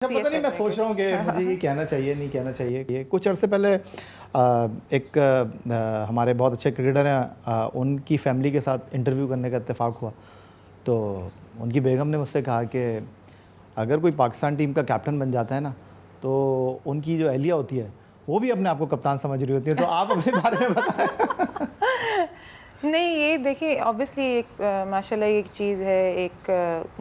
अच्छा पता नहीं, मैं सोच रहा हूँ कि मुझे ये कहना चाहिए नहीं कहना चाहिए। ये कुछ अर्से पहले हमारे बहुत अच्छे क्रिकेटर हैं, उनकी फैमिली के साथ इंटरव्यू करने का इत्तेफाक हुआ। तो उनकी बेगम ने मुझसे कहा कि अगर कोई पाकिस्तान टीम का कैप्टन बन जाता है ना, तो उनकी जो अहलिया होती है वो भी अपने आप को कप्तान समझ रही होती है। तो आप अपने बारे में बताएं। नहीं, ये देखिए ऑब्वियसली एक माशाल्लाह एक चीज़ है, एक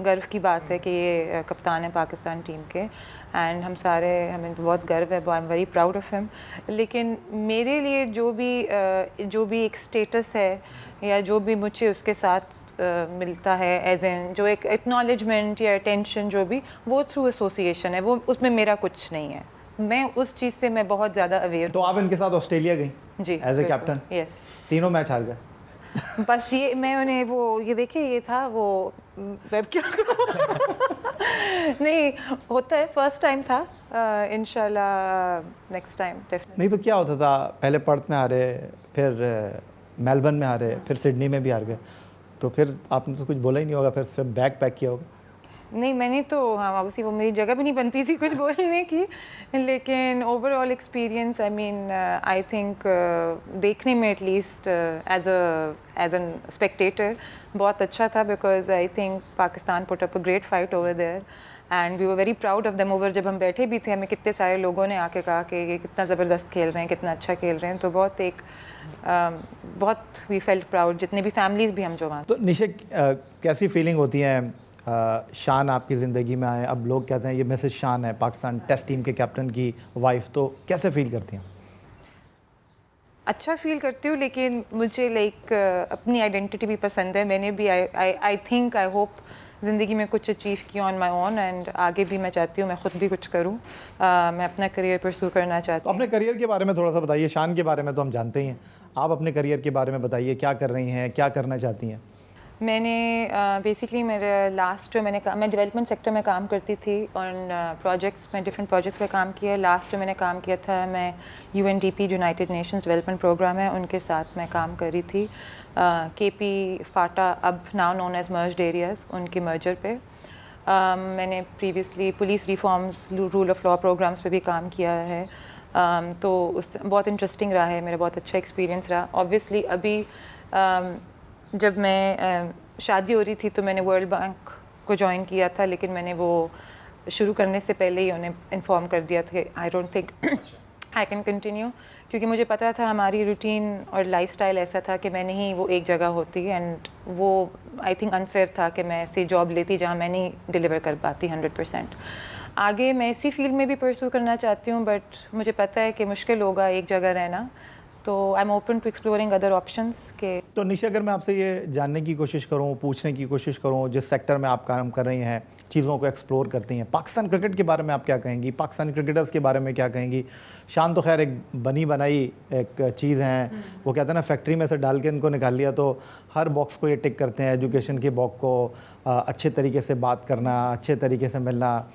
गर्व की बात है कि ये कप्तान है पाकिस्तान टीम के, एंड हमें बहुत गर्व है, I am very proud of him. लेकिन मेरे लिए जो भी एक स्टेटस है या जो भी मुझे उसके साथ मिलता है एज एन जो एक एक्नॉलेजमेंट या अटेंशन, जो भी वो थ्रू एसोसिएशन है, वो उसमें मेरा कुछ नहीं है। मैं उस चीज़ से मैं बहुत ज़्यादा अवेयर। तो आप इनके साथ ऑस्ट्रेलिया गई जी एज ए कैप्टन? यस, तीनों मैच हार गए। बस ये मैं उन्हें वो ये देखिए ये था वो वेब क्या नहीं होता है, फर्स्ट टाइम था, इंशाल्लाह नेक्स्ट टाइम डेफिनेटली। नहीं तो क्या होता था, पहले पर्थ में हारे, फिर मेलबर्न में हारे, फिर सिडनी में भी हार गए, तो फिर आपने तो कुछ बोला ही नहीं होगा, फिर सिर्फ बैग पैक किया होगा? नहीं मैंने तो हाँ ऑब्वियसली वो मेरी जगह भी नहीं बनती थी कुछ बोलने की, लेकिन overall experience I mean I think देखने में एटलीस्ट एज एन स्पेक्टेटर बहुत अच्छा था, because I think Pakistan put up a great fight over there and we were very proud of them. Over जब हम बैठे भी थे, हमें कितने सारे लोगों ने आके कहा कि ये कितना ज़बरदस्त खेल रहे हैं, कितना अच्छा खेल रहे हैं, तो बहुत वी फेल्ट प्राउड, जितने भी फैमिलीज़ भी हम जो वहाँ। तो निशे कैसी फीलिंग होती है शान आपकी ज़िंदगी में आए? अब लोग कहते हैं ये मिसेस शान है, पाकिस्तान टेस्ट टीम के कैप्टन की वाइफ, तो कैसे फील करती हैं? अच्छा फील करती हूँ, लेकिन मुझे अपनी आइडेंटिटी भी पसंद है। मैंने भी आई थिंक आई होप ज़िंदगी में कुछ अचीव किया ऑन माई ओन, एंड आगे भी मैं चाहती हूँ मैं ख़ुद भी कुछ करूँ, मैं अपना करियर परस्यू करना चाहती हूँ। अपने करियर के बारे में थोड़ा सा बताइए। शान के बारे में तो हम जानते ही हैं, आप अपने करियर के बारे में बताइए, क्या कर रही हैं, क्या करना चाहती हैं? मैंने बेसिकली मेरे मैं डेवलपमेंट सेक्टर में काम करती थी ऑन प्रोजेक्ट्स में, डिफरेंट प्रोजेक्ट्स पे काम किया। लास्ट जो मैंने काम किया था, मैं UNDP United Nations Development Programme है उनके साथ मैं काम कर रही थी, KP फाटा अब now known as merged areas, उनके मर्जर पे। मैंने previously police reforms, rule of law programmes पे भी काम किया है, तो उस बहुत इंटरेस्टिंग रहा है, मेरा बहुत अच्छा एक्सपीरियंस रहा। ऑब्वियसली अभी जब मैं शादी हो रही थी तो मैंने वर्ल्ड बैंक को ज्वाइन किया था, लेकिन मैंने वो शुरू करने से पहले ही उन्हें इन्फॉर्म कर दिया था कि I don't think I can continue, क्योंकि मुझे पता था हमारी रूटीन और लाइफस्टाइल ऐसा था कि मैं नहीं वो एक जगह होती, एंड वो आई थिंक अनफेयर था कि मैं ऐसी जॉब लेती जहाँ मैं नहीं डिलीवर कर पाती 100%। आगे मैं इसी फील्ड में भी परस्यू करना चाहती हूँ, बट मुझे पता है कि मुश्किल होगा एक जगह रहना, तो I am open to exploring other options के। तो निशा, अगर मैं आपसे ये जानने की कोशिश करूँ, पूछने की कोशिश करूँ, जिस सेक्टर में आप काम कर रही हैं, चीज़ों को एक्सप्लोर करती हैं, पाकिस्तान क्रिकेट के बारे में आप क्या कहेंगी, पाकिस्तानी क्रिकेटर्स के बारे में क्या कहेंगी? शान तो खैर एक बनी बनाई एक चीज़ हैं, वो कहते हैं ना फैक्ट्री में से डाल के इनको निकाल लिया, तो हर बॉक्स को ये टिक करते हैं। एजुकेशन के बॉक्स को, अच्छे तरीके से बात करना, अच्छे तरीके से मिलना,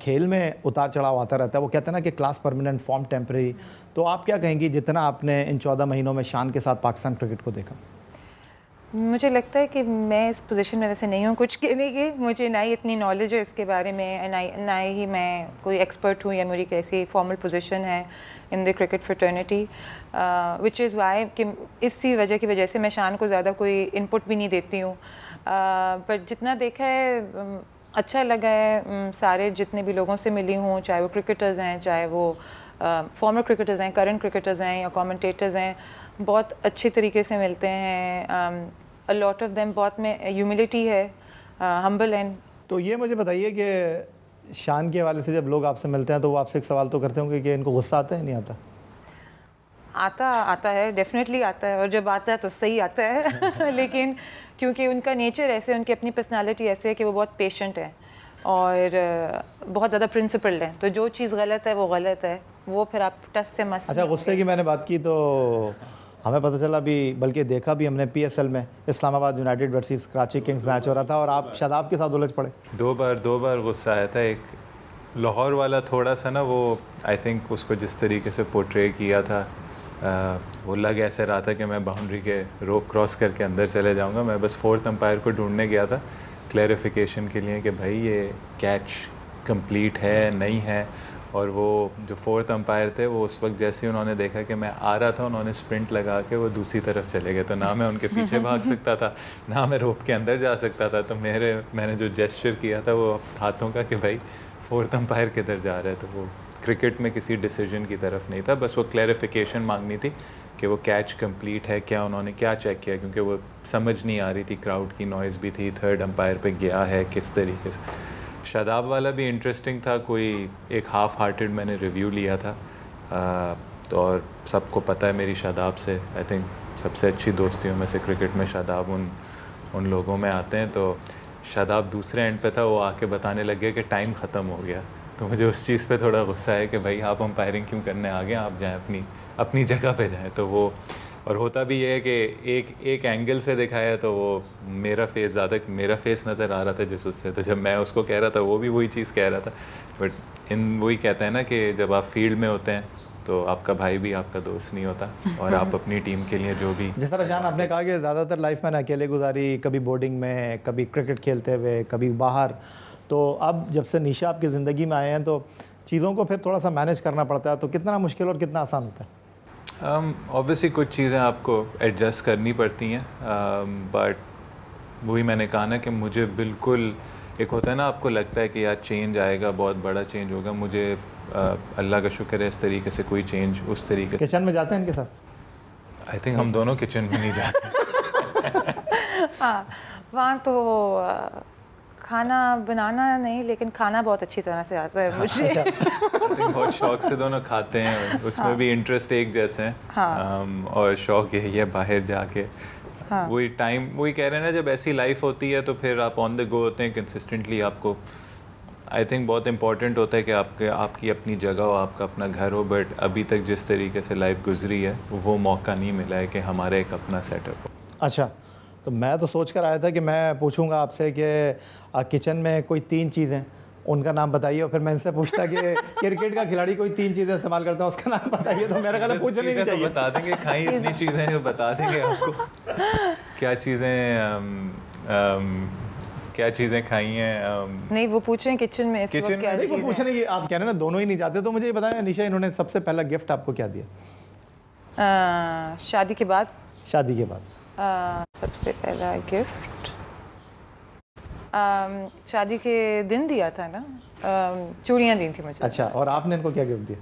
खेल में उतार चढ़ाव आता रहता है। वो कहते हैं ना कि क्लास परमानेंट, फॉर्म टेम्परेरी। तो आप क्या कहेंगी, जितना आपने इन 14 महीनों में शान के साथ पाकिस्तान क्रिकेट को देखा? मुझे लगता है कि मैं इस पोजीशन में वैसे नहीं हूँ कुछ कहने की, मुझे ना ही इतनी नॉलेज है इसके बारे में, ना ही मैं कोई एक्सपर्ट हूँ या मेरी कैसी फॉर्मल पोजीशन है in the cricket fraternity, which is why कि इसी वजह की वजह से मैं शान को ज़्यादा कोई इनपुट भी नहीं देती हूँ। पर जितना देखा है अच्छा लगा है, सारे जितने भी लोगों से मिली हूँ, चाहे वो क्रिकेटर्स हैं, चाहे वो फॉर्मर क्रिकेटर्स हैं, करंट क्रिकेटर्स हैं या कमेंटेटर्स हैं, बहुत अच्छे तरीके से मिलते हैं। अ लॉट ऑफ देम बहुत में ह्यूमिलिटी है, हम्बल एंड। तो ये मुझे बताइए कि शान के हवाले से जब लोग आपसे मिलते हैं तो वो आपसे एक सवाल तो करते होंगे कि इनको गुस्सा आता है नहीं आता? आता है, डेफिनेटली आता है, और जब आता है तो सही आता है लेकिन क्योंकि उनका नेचर ऐसे, उनकी अपनी पर्सनालिटी ऐसे है कि वो बहुत पेशेंट है और बहुत ज़्यादा प्रिंसिपल्ड है, तो जो चीज़ गलत है वो गलत है, वो फिर आप टस से मस। अच्छा, गुस्से की मैंने बात की तो हमें पता चला भी, बल्कि देखा भी हमने, PSL में Islamabad United versus Karachi Kings match हो रहा था और आप शादाब के साथ उलझ पड़े। दो बार गुस्सा आया था। एक लाहौर वाला थोड़ा सा ना, वो आई थिंक उसको जिस तरीके से पोर्ट्रे किया था, वो लग ऐसे रहा था कि मैं बाउंड्री के रोप क्रॉस करके अंदर चले जाऊंगा। मैं बस फोर्थ अंपायर को ढूंढने गया था क्लैरिफिकेशन के लिए कि भाई ये कैच कंप्लीट है नहीं है। और वो जो फोर्थ अंपायर थे वो उस वक्त जैसे ही उन्होंने देखा कि मैं आ रहा था, उन्होंने स्प्रिंट लगा के वो दूसरी तरफ चले गए। तो ना मैं उनके पीछे भाग सकता था, ना मैं रोप के अंदर जा सकता था। तो मैंने जो जेस्चर किया था वो हाथों का कि भाई फोर्थ अंपायर किधर जा रहा है। तो वो क्रिकेट में किसी डिसीजन की तरफ नहीं था, बस वो क्लैरिफिकेशन मांगनी थी कि वो कैच कंप्लीट है क्या, उन्होंने क्या चेक किया, क्योंकि वो समझ नहीं आ रही थी, क्राउड की नॉइज़ भी थी, थर्ड अंपायर पे गया है किस तरीके से। शादाब वाला भी इंटरेस्टिंग था, कोई एक हाफ हार्टेड मैंने रिव्यू लिया था। तो और सबको पता है मेरी शादाब से, आई थिंक सबसे अच्छी दोस्तियों में से क्रिकेट में शादाब उन लोगों में आते हैं। तो शादाब दूसरे एंड पे था, वो आके बताने लग गया कि टाइम ख़त्म हो गया। तो मुझे उस चीज़ पे थोड़ा गुस्सा है कि भाई आप अंपायरिंग क्यों करने आ गए, आप जाएँ अपनी जगह पे जाएँ। तो वो और होता भी ये है कि एक एंगल से दिखाया तो वो मेरा फेस नज़र आ रहा था जिस उससे, तो जब मैं उसको कह रहा था वो भी वही चीज़ कह रहा था। बट वही कहते हैं ना कि जब आप फील्ड में होते हैं तो आपका भाई भी आपका दोस्त नहीं होता, और आप अपनी टीम के लिए जो भी, जिस तरह शान आपने कहा कि ज़्यादातर लाइफ मैंने अकेले गुजारी, कभी बोर्डिंग में, कभी क्रिकेट खेलते हुए, कभी बाहर, तो अब जब से निशा आपकी ज़िंदगी में आए हैं तो चीज़ों को फिर थोड़ा सा मैनेज करना पड़ता है, तो कितना मुश्किल और कितना आसान होता है? ऑब्वियसली कुछ चीज़ें आपको एडजस्ट करनी पड़ती हैं, बट वही मैंने कहा ना कि मुझे बिल्कुल एक होता है ना, आपको लगता है कि यार चेंज आएगा, बहुत बड़ा चेंज होगा। मुझे अल्लाह का शुक्र है इस तरीके से कोई चेंज उस तरीके से। किचन में जाते हैं इनके साथ? आई थिंक हम दोनों किचन में नहीं जाते। हाँ, वहाँ तो खाना बनाना नहीं, लेकिन खाना बहुत अच्छी तरह से आता है मुझे। I think बहुत शौक से दोनों खाते हैं, उसमें भी इंटरेस्ट एक जैसे हैं। और शौक यही है बाहर जाके, वही टाइम, वही कह रहे हैं ना, जब ऐसी लाइफ होती है तो फिर आप ऑन द गो होते हैं कंसिस्टेंटली। आपको आई थिंक बहुत इंपॉर्टेंट होता है कि आपकी अपनी जगह हो, आपका अपना घर हो। बट अभी तक जिस तरीके से लाइफ गुजरी है वो मौका नहीं मिला है कि हमारा एक अपना सेटअप हो। अच्छा, तो मैं तो सोच कर आया था कि मैं पूछूंगा आपसे कि किचन में कोई 3 चीज़ें, उनका नाम बताइए, और फिर मैं इनसे पूछता कि क्रिकेट का खिलाड़ी कोई 3 चीज़ें इस्तेमाल करता है, उसका नाम बताइए। तो मेरा ख्याल पूछना नहीं चाहिए। बता देंगे, खाई इतनी चीज़ें बता देंगे आपको क्या चीज़ें खाई हैं। नहीं, वो पूछ रहे हैं किचन में इस वक्त क्या नहीं, वो चीज़ पूछ रहे हैं कि आप कह रहे हैं ना दोनों ही नहीं जाते, तो मुझे ये बताया निशा, इन्होंने सबसे पहला गिफ्ट आपको क्या दिया? शादी के बाद। शादी के बाद सबसे पहला गिफ्ट शादी के दिन दिया था ना, चूड़ियाँ दी थी मुझे। अच्छा, और आपने इनको क्या गिफ्ट दिया?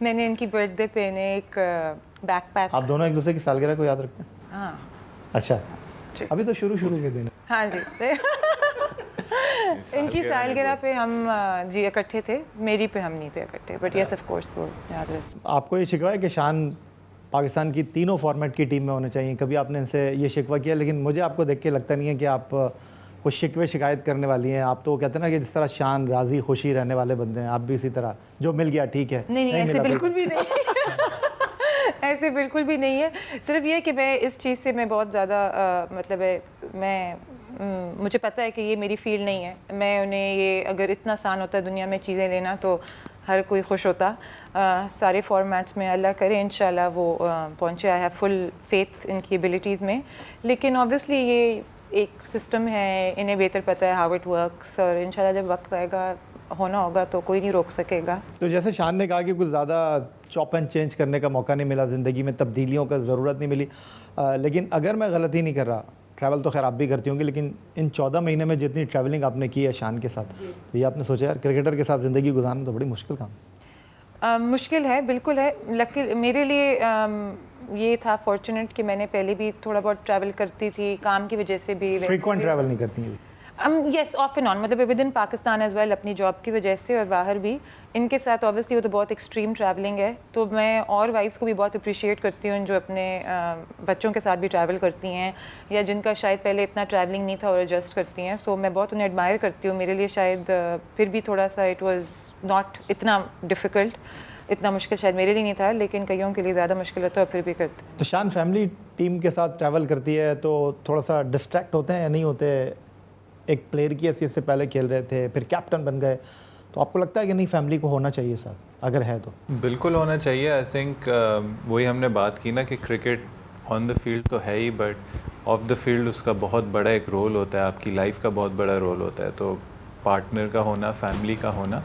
मैंने इनकी बर्थडे पे इन्हें एक बैकपैक। आप दोनों एक दूसरे की सालगिरह को याद रखते हैं? हाँ। अच्छा, अभी तो शुरू के दिन। हाँ जी। इनकी सालगिरह पे हम जी इकट्ठे थे, मेरी पे हम नहीं थे इकट्ठे, बट यस ऑफ कोर्स वो याद है। आपको ये शिकवा है कि शान पाकिस्तान की तीनों फॉर्मेट की टीम में होने चाहिए, कभी आपने इनसे ये शिकवा किया? लेकिन मुझे आपको देख के लगता नहीं है कि आप कुछ शिकवे शिकायत करने वाली हैं। आप तो कहते हैं ना कि जिस तरह शान राज़ी खुशी रहने वाले बंदे हैं, आप भी इसी तरह जो मिल गया ठीक है। नहीं, ऐसे बिल्कुल भी नहीं। ऐसे बिल्कुल भी नहीं है। सिर्फ ये कि मैं इस चीज़ से मैं बहुत ज़्यादा मतलब है, मुझे पता है कि ये मेरी फील्ड नहीं है। मैं उन्हें ये, अगर इतना आसान होता दुनिया में चीज़ें लेना तो हर कोई खुश होता। सारे फॉर्मेट्स में अल्लाह करे इंशाल्लाह वो पहुँचे। आई हैव फुल फेथ इनकी एबिलिटीज़ में, लेकिन ऑब्वियसली ये एक सिस्टम है, इन्हें बेहतर पता है हाउ इट वर्क्स, और इंशाल्लाह जब वक्त आएगा होना होगा तो कोई नहीं रोक सकेगा। तो जैसे शान ने कहा कि कुछ ज़्यादा चॉप एंड चेंज करने का मौका नहीं मिला, ज़िंदगी में तब्दीलियों का ज़रूरत नहीं मिली, लेकिन अगर मैं गलती नहीं कर रहा, ट्रैवल तो खैर आप भी करती होंगी, लेकिन इन 14 महीने में जितनी ट्रैवलिंग आपने की है शान के साथ, तो ये आपने सोचा यार क्रिकेटर के साथ ज़िंदगी गुजारना तो बड़ी मुश्किल काम। मुश्किल है, बिल्कुल है। मेरे लिए ये था फॉर्चुनेट कि मैंने पहले भी थोड़ा बहुत ट्रैवल करती थी, काम की वजह से भी। फ्रीक्वेंट ट्रैवल नहीं करती हैं? यस, ऑफ एंड ऑन, मतलब within Pakistan as well, अपनी जॉब की वजह से और बाहर भी। इनके साथ ऑब्वियसली वो तो बहुत एक्सट्रीम ट्रैवलिंग है, तो मैं और वाइफ्स को भी बहुत अप्रिशिएट करती हूँ जो अपने बच्चों के साथ भी ट्रैवल करती हैं, या जिनका शायद पहले इतना ट्रैवलिंग नहीं था और एडजस्ट करती हैं। सो मैं बहुत उन्हें एडमायर करती हूँ। मेरे लिए शायद फिर भी थोड़ा सा इट वाज नॉट इतना डिफ़िकल्ट, इतना मुश्किल शायद मेरे लिए नहीं था, लेकिन कईयों के लिए ज़्यादा मुश्किल होता है और फिर भी करते हैं। तो शान फैमिली टीम के साथ ट्रैवल करती है तो थोड़ा सा डिस्ट्रैक्ट होते हैं या नहीं होते? एक प्लेयर की हैसियत से पहले खेल रहे थे, फिर कैप्टन बन गए, तो आपको लगता है कि नहीं फैमिली को होना चाहिए साथ, अगर है तो? बिल्कुल होना चाहिए। आई थिंक वही हमने बात की ना कि क्रिकेट ऑन द फील्ड तो है ही, बट ऑफ द फील्ड उसका बहुत बड़ा एक रोल होता है, आपकी लाइफ का बहुत बड़ा रोल होता है। तो पार्टनर का होना, फैमिली का होना,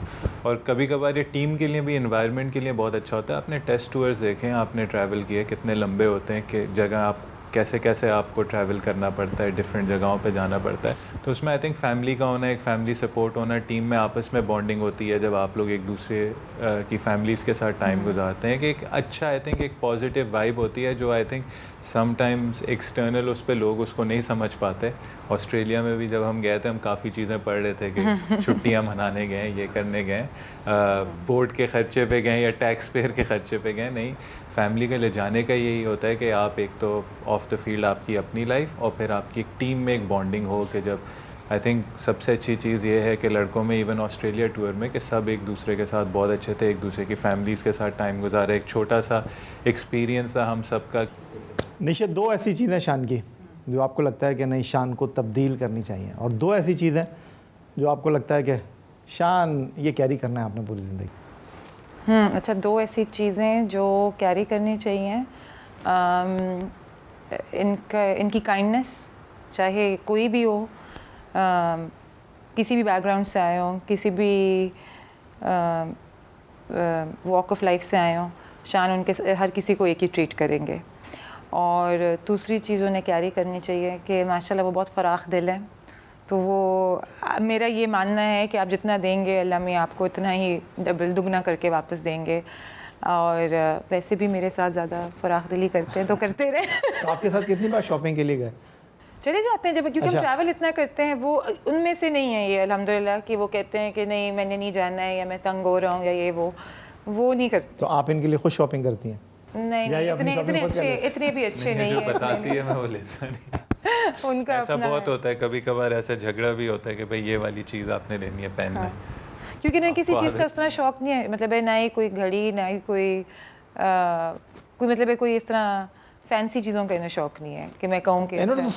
और कभी कभार ये टीम के लिए भी, इन्वायरमेंट के लिए बहुत अच्छा होता है। आपने टेस्ट टूर्स देखे हैं, आपने ट्रैवल किए, कितने लंबे होते हैं, कि जगह आप कैसे कैसे आपको ट्रैवल करना पड़ता है, डिफरेंट जगहों पे जाना पड़ता है। तो उसमें आई थिंक फैमिली का होना, एक फैमिली सपोर्ट होना, टीम में आपस में बॉन्डिंग होती है जब आप लोग एक दूसरे की फैमिलीज़ के साथ टाइम गुजारते हैं, कि एक अच्छा आई थिंक एक पॉजिटिव वाइब होती है, जो आई थिंक समटाइम्स एक्सटर्नल उस पर लोग उसको नहीं समझ पाते। ऑस्ट्रेलिया में भी जब हम गए थे, हम काफ़ी चीज़ें पढ़ रहे थे कि छुट्टियाँ मनाने गए, ये करने गए, बोर्ड के ख़र्चे पे गए या टैक्स पेयर के ख़र्चे पे गए, नहीं, फैमिली के ले जाने का यही होता है कि आप एक तो ऑफ द फील्ड आपकी अपनी लाइफ, और फिर आपकी एक टीम में एक बॉन्डिंग हो, कि जब आई थिंक सबसे अच्छी चीज़ ये है कि लड़कों में इवन ऑस्ट्रेलिया टूर में कि सब एक दूसरे के साथ बहुत अच्छे थे, एक दूसरे की फैमिलीज़ के साथ टाइम गुजारे, एक छोटा सा एक्सपीरियंस था हम सबका। निशित, दो ऐसी चीज़ें शान की जो आपको लगता है कि नहीं, शान को तब्दील करनी चाहिए, और दो ऐसी चीज़ें जो आपको लगता है कि शान ये कैरी करना है आपने पूरी ज़िंदगी। अच्छा, दो ऐसी चीज़ें जो कैरी करनी चाहिए, इनकी काइंडनेस, चाहे कोई भी हो, किसी भी बैकग्राउंड से आए हों, किसी भी वॉक ऑफ लाइफ से आए हों, शान उनके हर किसी को एक ही ट्रीट करेंगे। और दूसरी चीज़ उन्हें कैरी करनी चाहिए कि माशाल्लाह वो बहुत फ़राख दिल है, तो वो मेरा ये मानना है कि आप जितना देंगे अल्लाह में आपको इतना ही डबल दुगना करके वापस देंगे। और वैसे भी मेरे साथ ज़्यादा फ़राख दिली करते हैं तो करते रहे। तो आपके साथ कितनी बार शॉपिंग के लिए गए? चले जाते हैं जब, क्योंकि अच्छा। हम ट्रैवल इतना करते हैं। वो उनमें से नहीं है ये अल्हम्दुलिल्लाह कि वो कहते हैं कि नहीं मैंने नहीं जाना है, या मैं तंग हो रहा हूँ, या ये वो नहीं करते। तो आप इनके लिए खुद शॉपिंग करती हैं? नहीं या ये नहीं, अपनी shopping खुद कर लेते? इतने भी अच्छे नहीं जो है बताती है मैं वो लेता नहीं। उनका ऐसा अपना बहुत है। होता है, कभी कभार ऐसा झगड़ा भी होता है कि भाई ये वाली चीज़ आपने लेनी है, पहनना है। क्योंकि ना किसी आपको चीज़ का उस तरह शौक नहीं है, मतलब है ना ही कोई घड़ी, ना ही कोई मतलब है कोई इस तरह फैंसी चीज़ों का इन्हें शौक नहीं है कि मैं कहूँ कि इन्होंने अच्छा।